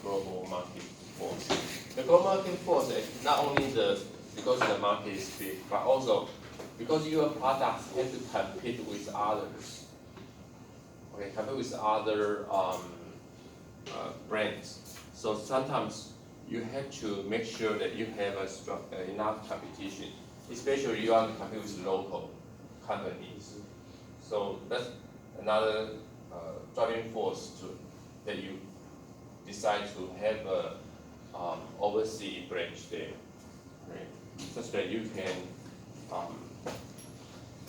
global market force. The global market force is not only because the market is big, but also because your products have to compete with others. Okay, compete with other brands. So sometimes you have to make sure that you have enough competition, especially you want to compete with local companies. So that's another driving force that you decide to have a overseas branch there, right? Such that you can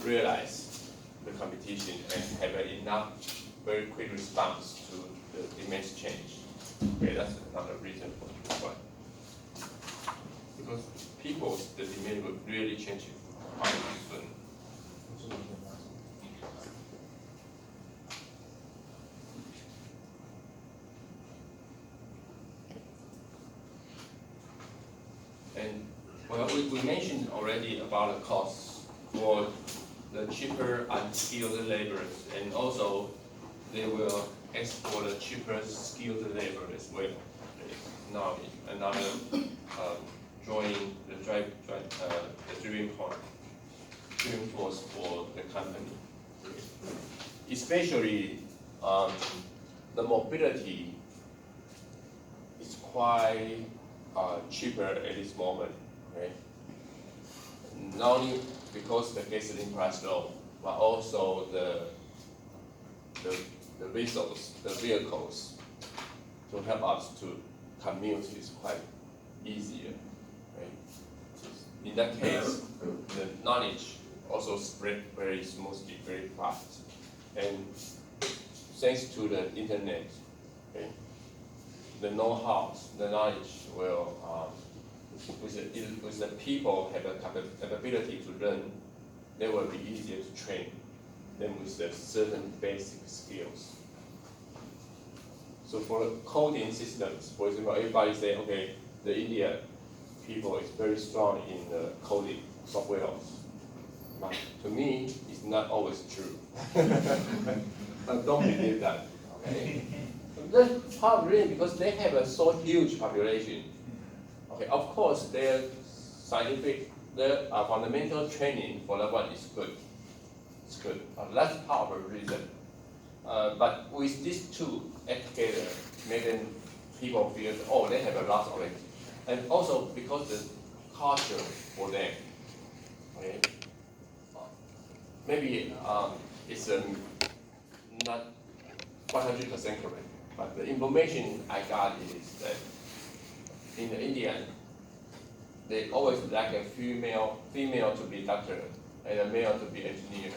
realize the competition and have enough very quick response to the demand change. Okay, that's another reason for why. Because the demand will really change quite soon. And well, we mentioned already about the costs for the cheaper unskilled laborers, and also they will ask for the cheaper skilled labor as well. Now another the driving force for the company. Especially the mobility is quite cheaper at this moment, right? Not only because the gasoline price low, but also the vehicles to help us to commute is quite easier, right? In that case, the knowledge also spread very smoothly, very fast, and thanks to the internet, okay, the know-how, the knowledge will, with the people have a capability to learn, they will be easier to train than with the certain basic skills. So for coding systems, for example, everybody say, okay, the India people is very strong in the coding software. But to me, it's not always true. Don't believe that. Okay. That's hard really because they have a so huge population. Okay, of course their fundamental training for that one is good. It's good. That's part of the reason. But with these two together, making people feel oh they have a lot already, and also because the culture for them. Okay. Maybe it's not 100% correct, but the information I got is that in the Indian, they always like a female to be doctor and a male to be engineer.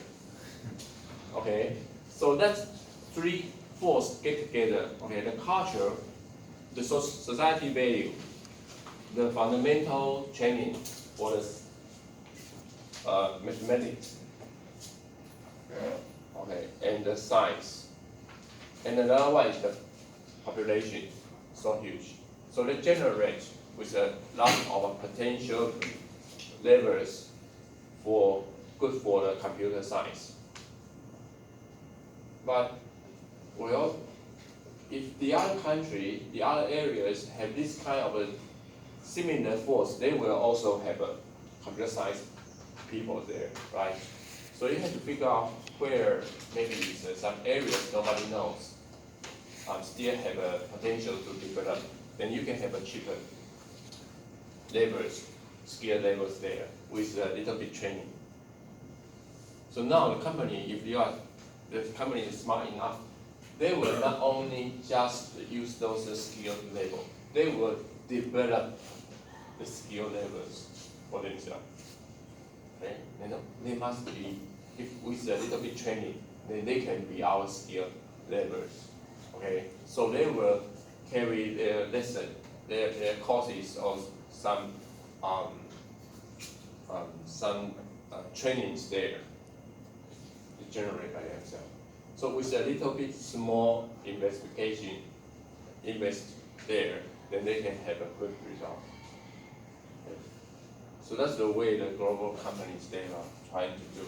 Okay, so that's three forces get together. Okay, the culture, the society value, the fundamental training for the mathematics. Okay, and the science. And another one is the population, so huge. So they generate with a lot of potential laborers good for the computer science. But well, if the other country, the other areas have this kind of a similar force, they will also have a computer science people there, right? So you have to figure out where maybe some areas nobody knows still have a potential to develop. Then you can have a cheaper laborers, skilled laborers there with a little bit training. So now the company, if the company is smart enough, they will not only just use those skilled labor, they will develop the skilled laborers for themselves. Okay? They must be, if with a little bit training, then they can be our skilled laborers. Okay? So they will carry their lesson, their courses or some trainings there to generate by themselves. So with a little bit small investigation, invest there, then they can have a good result. Okay. So that's the way the global companies they are trying to do.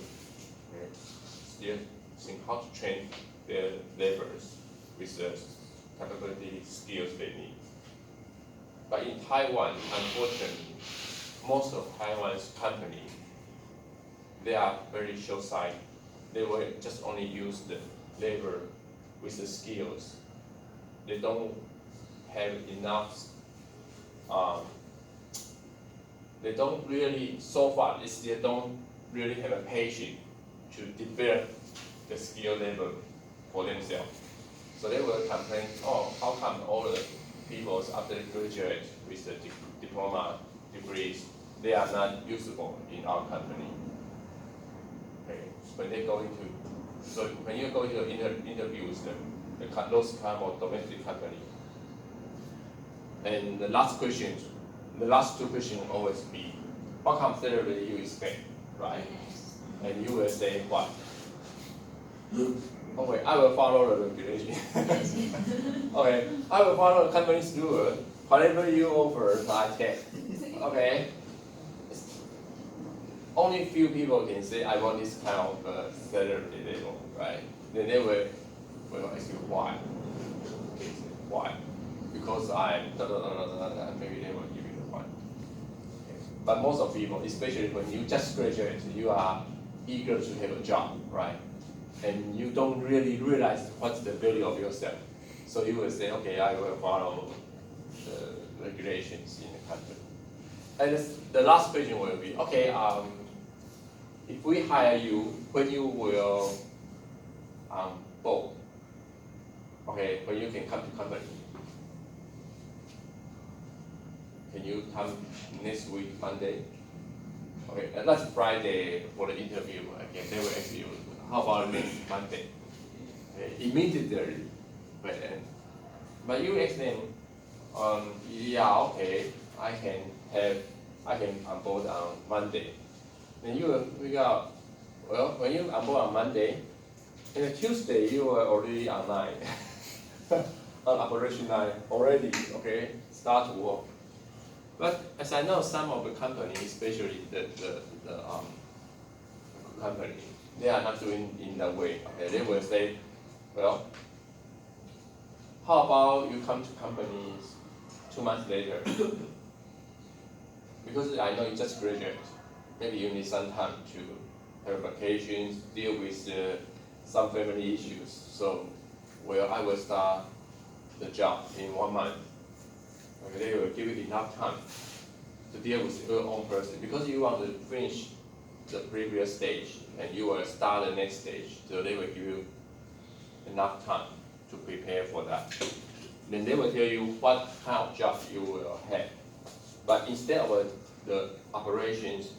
Okay. Still think how to train their laborers with the capability skills they need. But in Taiwan, unfortunately, most of Taiwan's company, they are very short-sighted. They will just only use the labor with the skills. They don't have enough. They don't really, so far, they still don't really have a patience to develop the skilled labor for themselves. So they will complain, oh, how come all the people after they graduate with the diploma degrees, they are not usable in our company. Okay. When they go into, so when you go to interview with them, those kind of domestic company, and the last two questions will always be, what kind of salary you expect, right? And you will say what? Okay, I will follow the regulation. Okay, I will follow the company's rule. Whatever you offer, I take. Okay. Only few people can say I want this kind of salary level, right? Then they will ask you why. Okay, why? Because maybe they will give you the why. Okay. But most of people, especially when you just graduate, you are eager to have a job, right? And you don't really realize what's the value of yourself. So you will say, okay, I will follow the regulations in the country. And the last question will be, okay, if we hire you, when you will vote, okay, when you can come to company, can you come next week, Monday? Okay, and that's Friday for the interview. Again, they will ask you, how about next Monday? Okay, immediately, but you ask them, yeah, okay, I can on board on Monday. Then you will figure out, well, when you on board on Monday, and Tuesday you are already online, on operation line already, okay, start to work. But as I know, some of the companies, especially the company, they are not doing in that way. Okay, they will say, well, how about you come to companies 2 months later? Because I know you just graduated, maybe you need some time to have vacations, deal with some family issues. So, well, I will start the job in 1 month. Okay, they will give you enough time to deal with your own person because you want to finish the previous stage and you will start the next stage. So they will give you enough time to prepare for that. Then they will tell you what kind of job you will have. But instead of the operations,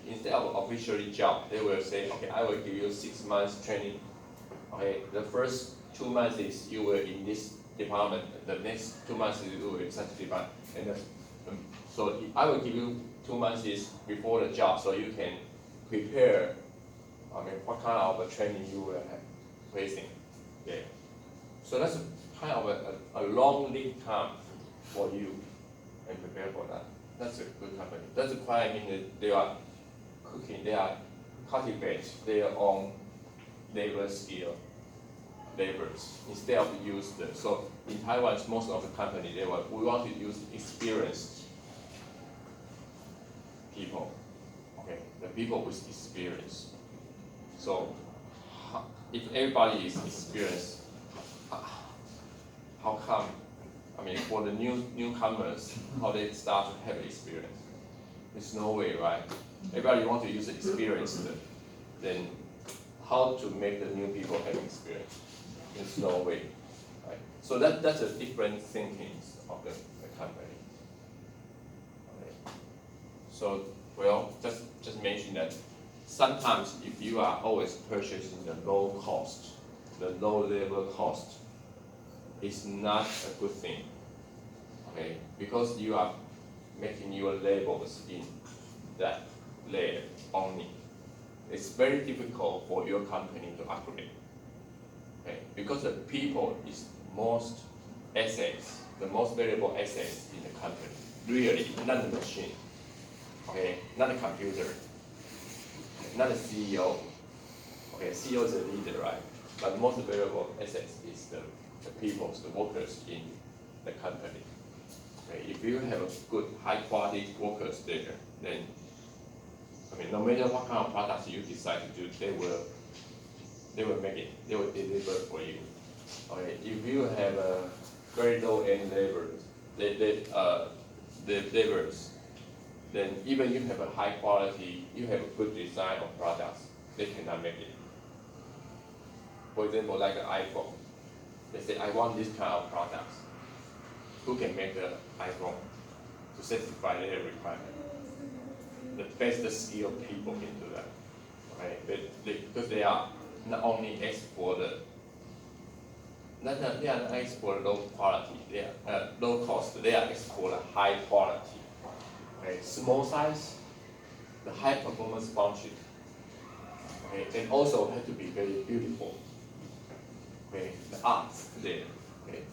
instead of officially job, they will say, okay, I will give you 6 months training. Okay, the first 2 months is you will in this department. The next 2 months you will in such department. And so I will give you 2 months is before the job, so you can prepare. What kind of a training you will have facing. Yeah. So that's kind of a long lead time for you and prepare for that. That's a good company. That's why they are cooking, they are cultivate their own labor skill, laborers instead of use the. So in Taiwan, most of the company we want to use experienced people. Okay, the people with experience. So if everybody is experienced, how come? For the newcomers, how they start to have experience? There's no way, right? Everybody want to use experience, then how to make the new people have experience? There's no way, right? So that's a different thinking of the company. Okay. So just mention that sometimes if you are always purchasing the low cost, the low labor cost, it's not a good thing. Okay, because you are making your labels in that layer only. It's very difficult for your company to upgrade. Okay, because the people is most assets, the most valuable assets in the company. Really, not the machine. Okay, not the computer, not the CEO. Okay, CEO is the leader, right? But most valuable assets is the people, the workers in the company. Okay, if you have a good high quality workers there, then I mean no matter what kind of products you decide to do, they will make it, they will deliver for you. Okay, if you have a very low end the laborers, then even you have a high quality, you have a good design of products, they cannot make it. For example, like an iPhone, they say I want this kind of products. Who can make the iPhone to satisfy their requirement? The best skilled people can do that. Okay, because they are not only export they are not export low quality, they are low cost, they are export high quality. Okay, small size, the high performance function. Okay, and also have to be very beautiful. Okay, the art there. Okay,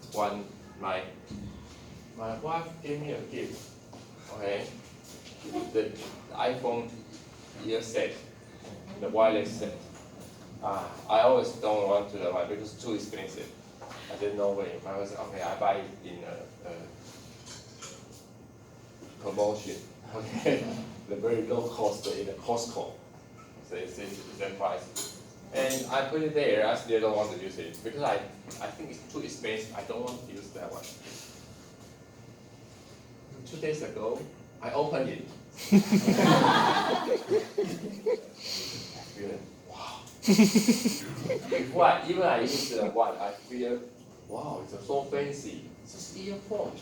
my wife gave me a gift. Okay, the iPhone ear set, the wireless set. I always don't want to buy because it's too expensive. I said no way. I was okay. I buy it in a promotion. Okay, the very low cost in the Costco. So it's that price. And I put it there. I still don't want to use it because I think it's too expensive. I don't want to use that one. 2 days ago, I opened it. I feel wow. Before I use the one, I feel wow, it's so fancy. It's just earphone.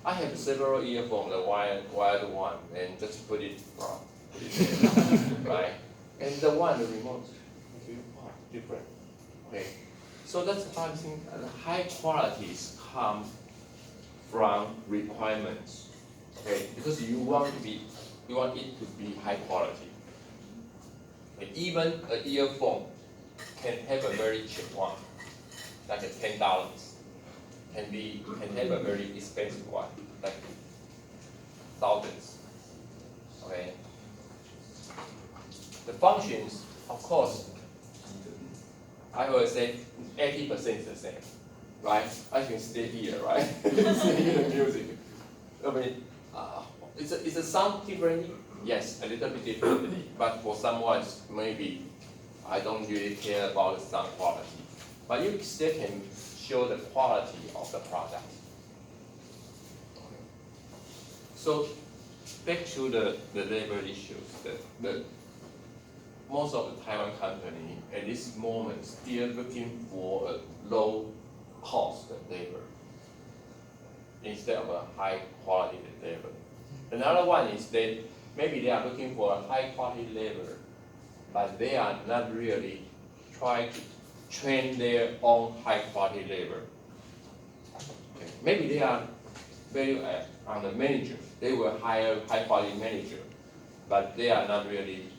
I have several earphones, the wired one, and just put it there, right? And the remote, I feel wow, different. Okay, so that's how I think the high qualities come from requirements. Okay, because you want it to be high quality. And even an earphone can have a very cheap one, like $10. Can have a very expensive one, like thousands. Okay. The functions, of course, I always say 80% is the same, right? I can stay here, right? Stay hear the music. I mean, is the sound different? Yes, a little bit differently. But for someone, maybe I don't really care about the sound quality. But you still can show the quality of the product. So back to the labor issues. Most of the Taiwan company at this moment still looking for a low cost labor instead of a high quality labor. Another one is that maybe they are looking for a high quality labor, but they are not really trying to train their own high quality labor. Okay. Maybe they are very on the manager. They will hire high quality manager, but they are not really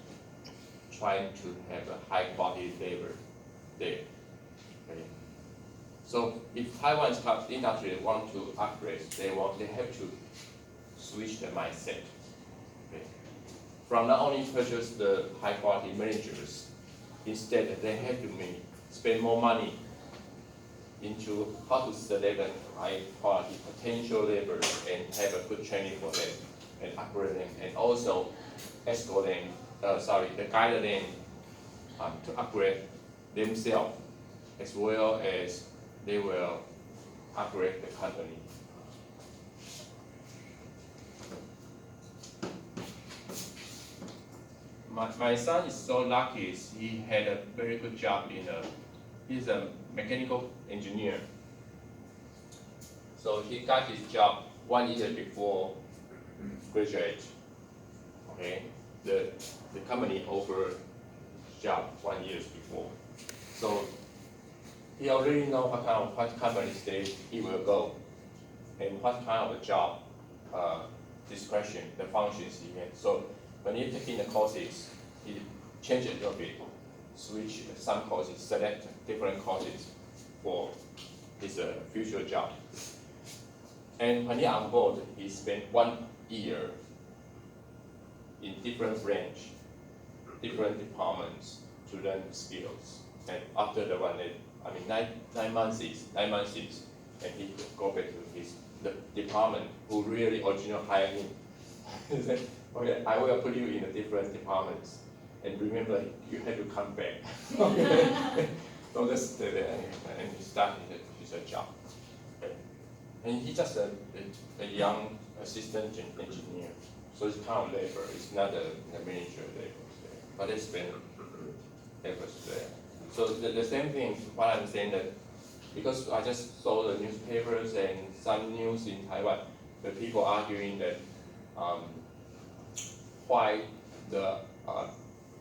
trying to have a high quality labor there. Okay. So if Taiwan's industry want to upgrade, they have to switch the mindset. Okay. From not only purchase the high quality managers, instead they have to spend more money into how to select a high quality potential laborers and have a good training for them and upgrade them, and also escort them, guide them to upgrade themselves as well as they will upgrade the company. My son is so lucky. He had a very good job he's a mechanical engineer. So he got his job 1 year before graduate. Okay, the company offered job 1 year before. So he already know what company stage he will go, and what kind of a job description, the functions he has. So when he taking the courses, he change it a little bit, switch some courses, select different courses for his future job. And when he on board, he spent 1 year in different branch, different departments to learn skills. And after the 9 months, and he go back to his the department who really original hire me. He said, okay, I will put you in the different departments, and remember you have to come back. Okay. So just stay there and he started his job. Okay. And he's just a young assistant engineer, so it's kind of labor. It's not a manager labor, but it's been efforts there. So the same thing. What I'm saying that because I just saw the newspapers and some news in Taiwan, the people arguing that why the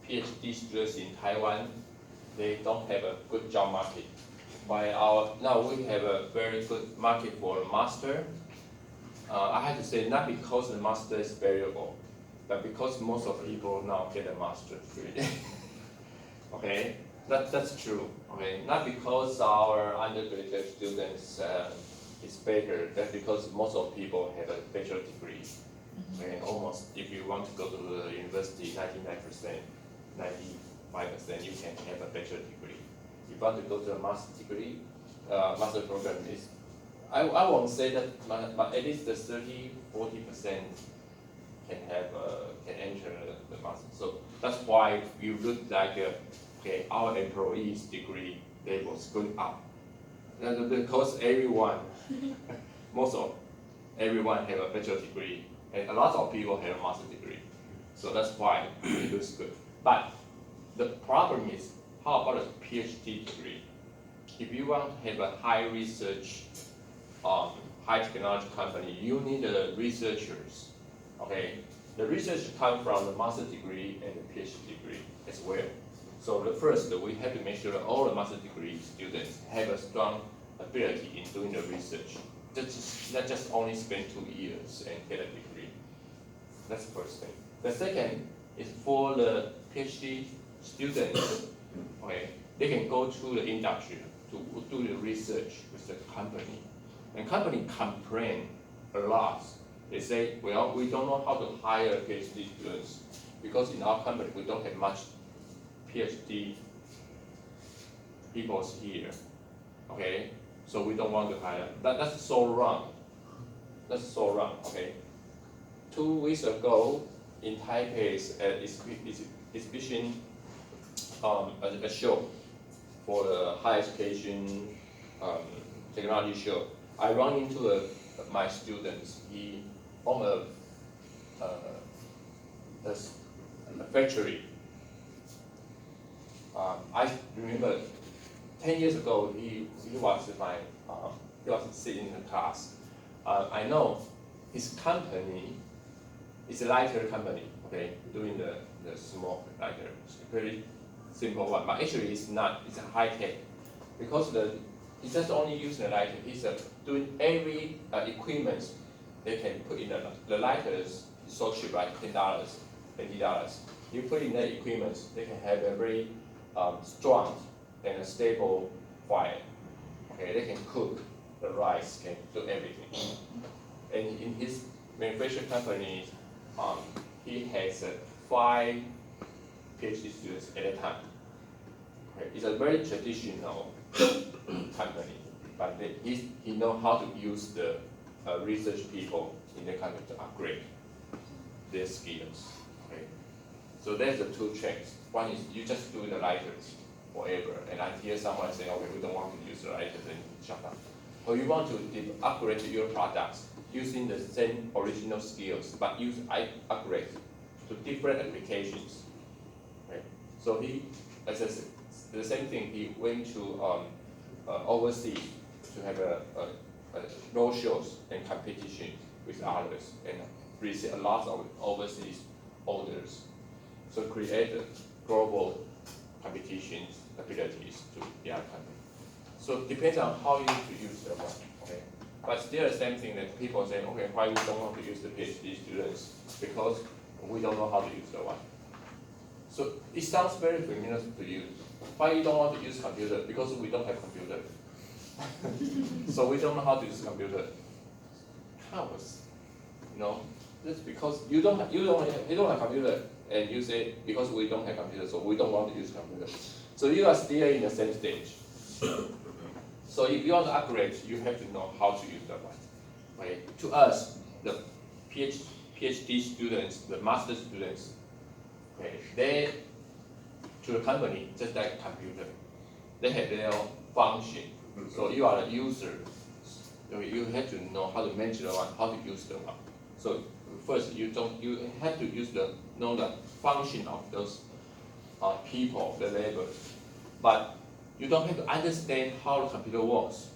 PhD students in Taiwan they don't have a good job market. Now we have a very good market for master. I have to say not because the master is valuable, but because most of people now get a master degree. Okay, that's true. Okay, not because our undergraduate students is better, that's because most of people have a bachelor degree. Okay, almost if you want to go to the university, 99%, 95% you can have a bachelor degree. If you want to go to a master degree, master program is, I won't say that, but at least the 30–40% can enter the master. So that's why you look like okay, our employees' degree levels going up. Because everyone have a bachelor degree, and a lot of people have a master degree. So that's why it looks good. But the problem is, how about a PhD degree? If you want to have a high research, high technology company, you need researchers. Okay, the research comes from the master degree and the PhD degree as well. So first, we have to make sure that all the master degree students have a strong ability in doing the research. Not just only spend 2 years and get a degree. That's the first thing. The second is for the PhD students, okay, they can go to the industry to do the research with the company. And company complain a lot. They say, well, we don't know how to hire PhD students because in our company we don't have much PhD people here, okay? So we don't want to hire. That's so wrong. That's so wrong, okay? 2 weeks ago in Taipei's exhibition, a show for the higher education technology show, I run into my students. He owned a factory. I remember 10 years ago, he was sitting in the class. I know his company is a lighter company, okay, doing the smoke lighter. It's a very simple one, but actually it's not. It's a high tech because he just only use the lighter. He's doing every equipment they can put in the lighters. Is so cheap, right? $10, $20. You put in the equipment, they can have a very strong and a stable fire. Okay, they can cook the rice, can do everything. And in his manufacturing company, he has 5 PhD students at a time. Okay, it's a very traditional company, but he knows how to use the research people in the company to upgrade their skills. Okay, so there's the 2 tracks. One is you just do the lighters forever, and I hear someone say, okay, we don't want to use the lighters, then shut up. Or you want to upgrade your products using the same original skills, but use upgrade to different applications. Okay? So the same thing, he went to overseas to have a road shows and competition with others, and receive a lot of overseas orders. So create global competitions abilities to the other country. So it depends on how you need to use the one. Okay, but still the same thing that people say, okay, why we don't want to use the PhD students? Because we don't know how to use the one. So it sounds very familiar to you. Why you don't want to use computer? Because we don't have computer. So we don't know how to use computer. Countless, that's because you don't have computer, and you say because we don't have computer, so we don't want to use computer. So you are still in the same stage. So if you want to upgrade, you have to know how to use that one. okay, to us, the PhD students, the master students, okay, they, to the company, just like computer, they have their own function. So you are a user, you have to know how to manage the one, how to use the one. So first, you have to know the function of those people, the laborers, but you don't have to understand how the computer works,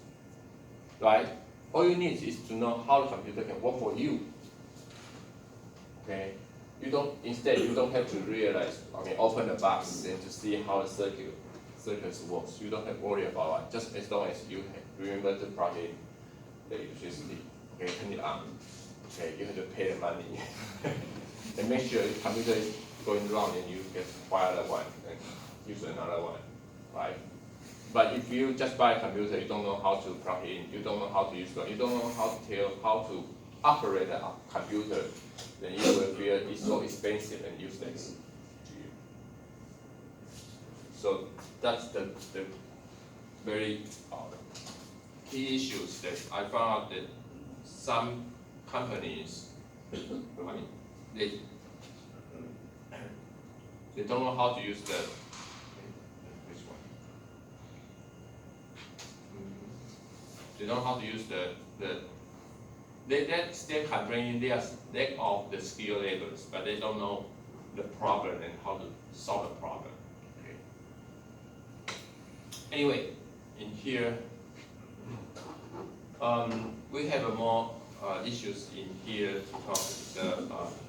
right? All you need is to know how the computer can work for you. Okay, instead you don't have to realize, open the box and to see how the circuits works. You don't have to worry about it. Just as long as you remember to plug in the electricity, okay, turn it on. Okay, you have to pay the money and make sure the computer is going wrong and you get buy another one and use another one, right? But if you just buy a computer, you don't know how to plug in, you don't know how to use it, you don't know how to operate a computer, then you will feel it's so expensive and useless to you. So that's the very key issues that I found out that some companies, they don't know how to use the which one? They don't know how to use they still complaining there's lack of the skilled laborers, but they don't know the problem and how to solve the problem. Okay. Anyway, in here, we have more issues in here to talk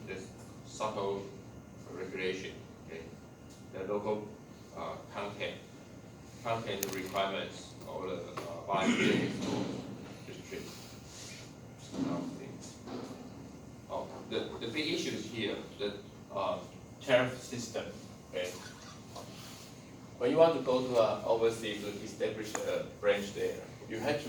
the subtle regulation, okay, the local content requirements or the voluntary restrict. The big issue is here, the tariff system. Okay. When you want to go to overseas to establish a branch there, you have to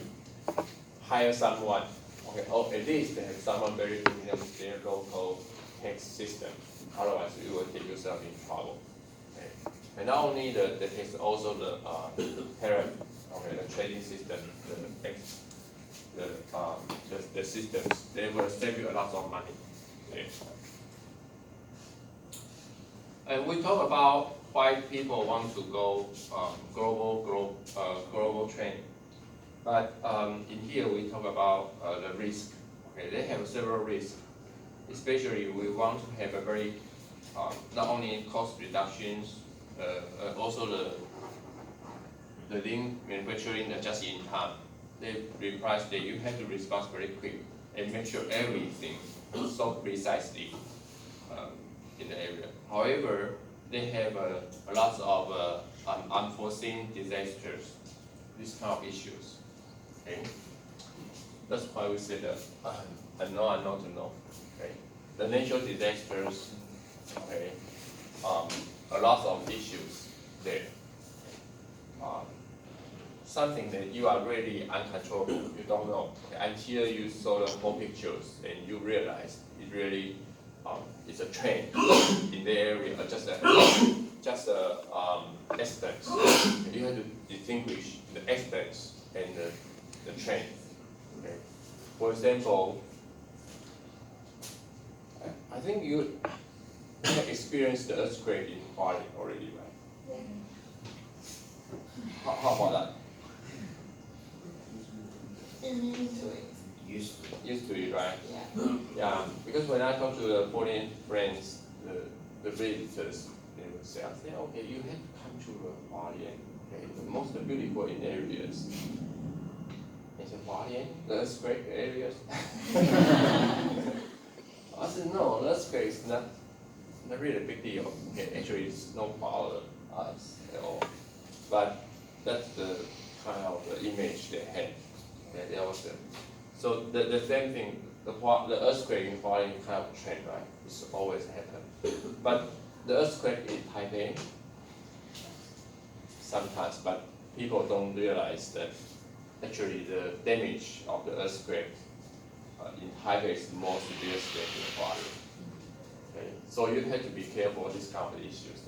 hire someone, okay, or at least have someone very familiar with their local tax system. Otherwise, you will get yourself in trouble. Okay. And not only the tax, also the tariff, okay, the trading system, the systems, they will save you a lot of money. Okay. And we talk about why people want to go global training. But in here we talk about the risk. Okay, they have several risks. Especially we want to have a very not only cost reductions, also the lean manufacturing just in time. They require that you have to respond very quick and make sure everything is so precisely in the area. However, they have a lot of unforeseen disasters, these kind of issues. Okay, that's why we say that unknown to know. Okay, the natural disasters. Okay, a lot of issues there. Something that you are really uncontrollable, you don't know until you saw the whole pictures and you realize it really is a trend in the area, just a accidents. You have to distinguish the accidents and the trend. Okay. For example, I think you have experienced the earthquake in Hawaii already, right? Yeah. How about that? Used to it, right? Yeah. Yeah. Because when I talk to the foreign friends, the visitors, they would say, okay, you have to come to Hawaii, okay, the most beautiful in areas. They said, Hawaii, the earthquake areas. I said, no, the earthquake is not really a big deal. Okay, actually, it's no bother us at all. But that's the kind of the image they had. Okay, that was so the same thing. The earthquake in Hawaii kind of trend, right? It's always happen. But the earthquake in Taipei sometimes, but people don't realize that actually the damage of the earthquake in Taipei is more severe than in Hawaii. Okay, so you have to be careful of these kind of issues.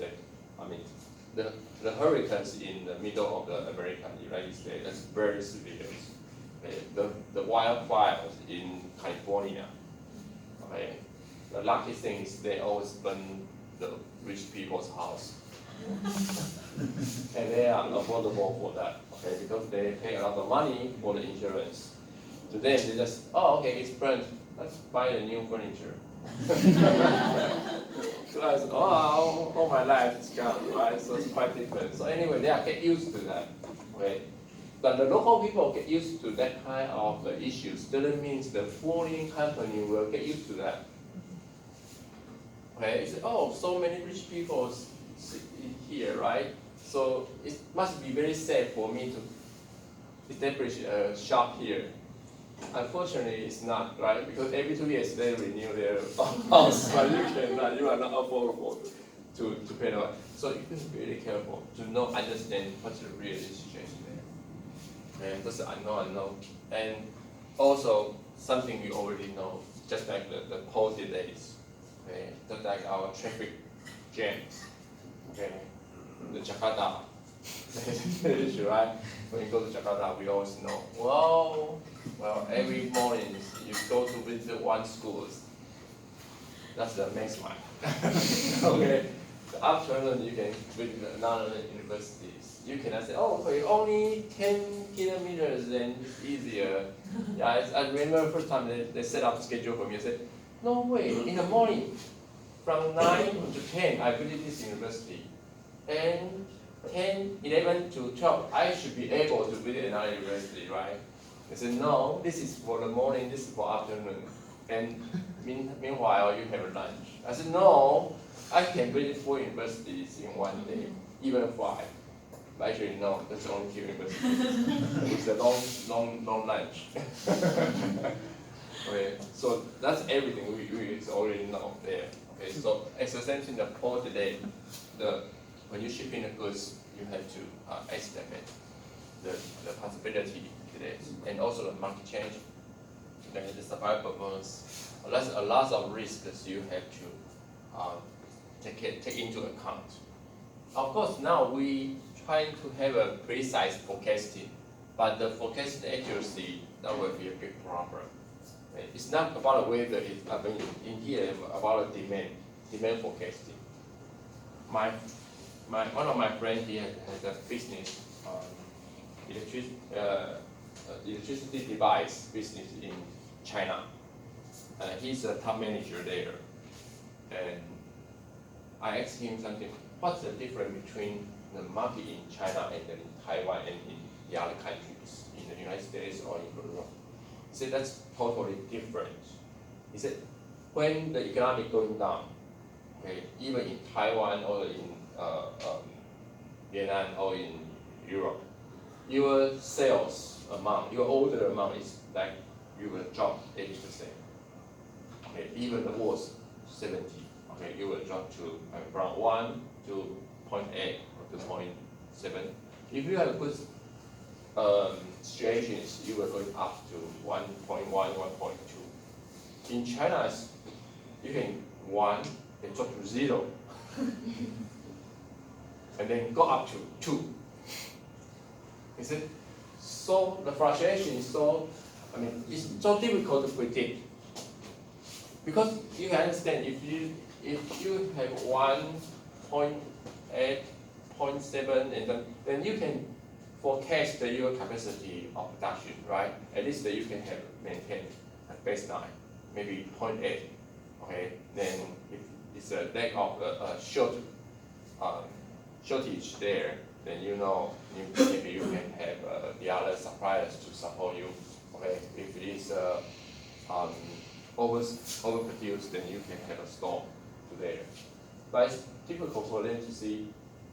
That the hurricanes in the middle of the American United States, that's very severe. Okay, the wildfires in California. Okay, the lucky thing is they always burn the rich people's house, and they are affordable for that. Okay, because they pay a lot of money for the insurance. To them, they just, oh, okay, it's burned. Let's buy a new furniture. So I said, oh, all my life is gone, right? So it's quite different. So anyway, they are get used to that. Okay. But the local people get used to that kind of issues. Doesn't mean the foreign company will get used to that. Okay, it's, oh, so many rich people here, right? So it must be very safe for me to establish a shop here. Unfortunately, it's not, right? Because every 2 years they renew their house, but you are not affordable to pay the rent. So you have to be really careful to understand what's the real situation there. And that's unknown. And also something we already know, just like the pole delays, okay? Just like our traffic jams, okay? The Jakarta issue, right? When you go to Jakarta, we always know, well, every morning you go to visit one school, that's the next one. Okay, the afternoon you can visit another universities. You cannot say, oh, okay, only 10 kilometers, then it's easier. Yeah, I remember the first time they set up a schedule for me. I said, no way, in the morning, from 9 to 10, I visit this university. And 10, 11 to 12, I should be able to visit another university, right? They said, no, this is for the morning, this is for afternoon. And meanwhile, you have lunch. I said, no, I can visit 4 universities in one day, even 5. But actually, no, that's only 2 universities. It's a long lunch. Okay, so that's everything we already know there. Okay, so it's the same thing, the port delay. When you ship in the goods, you have to estimate the possibility delays, and also the market change, then the supply performance. That's a lot of risks you have to take into account. Of course, now we trying to have a precise forecasting, but the forecast accuracy, that will be a big problem. It's not about the weather, it's in here about the demand forecasting. One of my friends here has a business, electricity device business in China. He's a top manager there. And I asked him something, what's the difference between the market in China and in Taiwan and in the other countries, in the United States or in Europe? He said, that's totally different. He said, when the economy going down, okay, even in Taiwan or in Vietnam or in Europe, your sales amount, your order amount is like you will drop 80%. Okay, even the worst 70. Okay, you will drop to from 1 to 0.8 or to 0.7. If you have good situations, you will go up to 1.1, 1.2. In China, you can 1 and drop to 0. And then go up to 2. Is it? So the fluctuation is it's so difficult to predict. Because you can understand, if you have 1.8, 0.7, and then you can forecast your capacity of production, right? At least you can have maintained a baseline, maybe 0.8. Okay, then if it's a lack of shortage there, then maybe you can have the other suppliers to support you. Okay, if it is overproduced, then you can have a storm to there. But it's difficult for them to see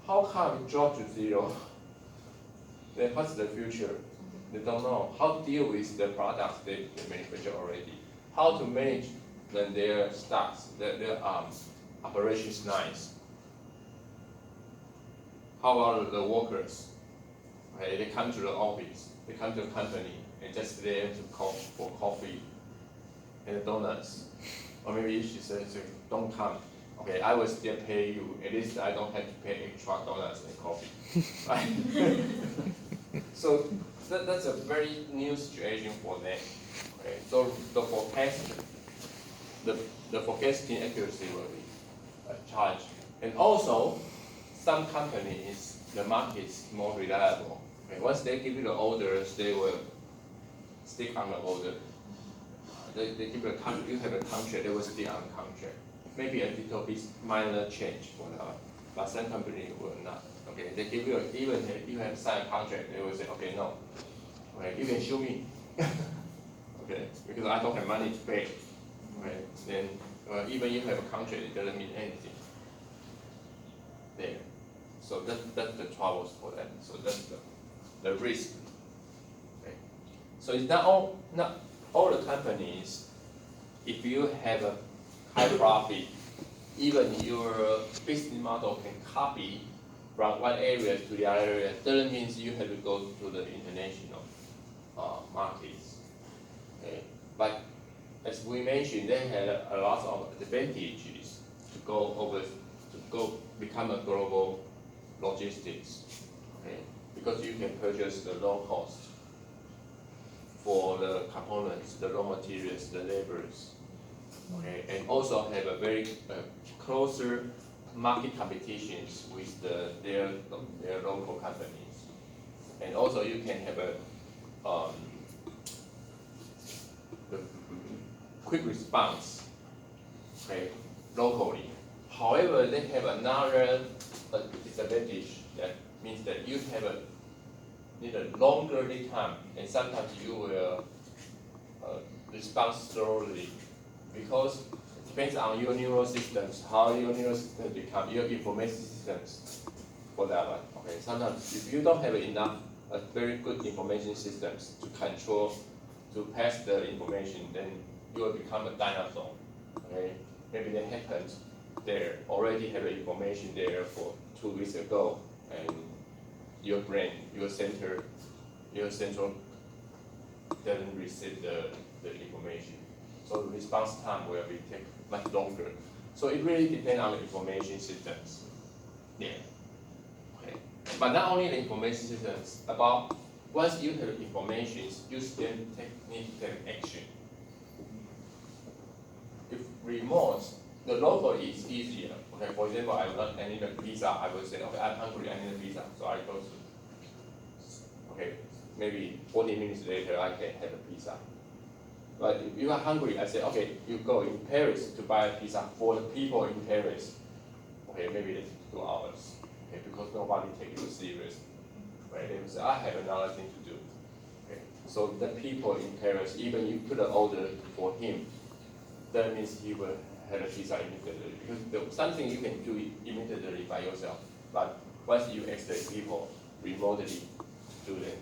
how come it dropped to 0. Then what's the future? They don't know how to deal with the products they manufacture already. How to manage when their stocks, their operations nice. How about the workers? Okay, they come to the office, they come to the company, and just there for coffee and donuts. Or maybe she says, don't come. Okay, I will still pay you. At least I don't have to pay extra donuts and coffee. Right? So that's a very new situation for them. Okay, so the forecasting accuracy will be a challenge, and also some companies the market is more reliable. Okay, once they give you the orders, they will stick on the order. They give you you have a contract, they will stick on the contract. Maybe a little bit minor change, whatever, but some company will not. Okay, they give you even if you have signed a contract, they will say, okay, no, okay, you can show me, okay, because I don't have money to pay. Okay, then even if you have a contract, it doesn't mean anything. There, so that's the troubles for them. So that's the risk. Okay, so it's not all the companies. If you have a high profit, even your business model can copy from one area to the other area. Doesn't mean you have to go to the international markets. Okay? But as we mentioned, they had a lot of advantages to go become a global logistics. Okay? Because you can purchase the low cost for the components, the raw materials, the labors. Okay, and also have a very closer market competitions with their local companies, and also you can have a quick response, okay, locally. However, they have another disadvantage that means that you need a longer lead time, and sometimes you will respond slowly. Because it depends on your neural systems, how your neural systems become your information systems for that one. Okay, sometimes if you don't have enough very good information systems to control, to pass the information, then you will become a dinosaur. Okay, maybe that happened. They already have the information there for 2 weeks ago, and your brain, your central doesn't receive the information. So the response time will take much longer. So it really depends on the information systems. Yeah. Okay. But not only the information systems, about once you have information, you still need to take action. If remote, the local is easier. Okay, for example, I need a pizza. I will say, okay, I'm hungry, I need a pizza. So I go to, okay, maybe 40 minutes later, I can have a pizza. But if you are hungry, I say, okay, you go in Paris to buy a pizza for the people in Paris. Okay, maybe it's 2 hours. Okay, because nobody takes you serious. Right? They will say, I have another thing to do. Okay, so the people in Paris, even you put an order for him, that means he will have a pizza immediately. Because something you can do immediately by yourself. But once you ask the people remotely to do that,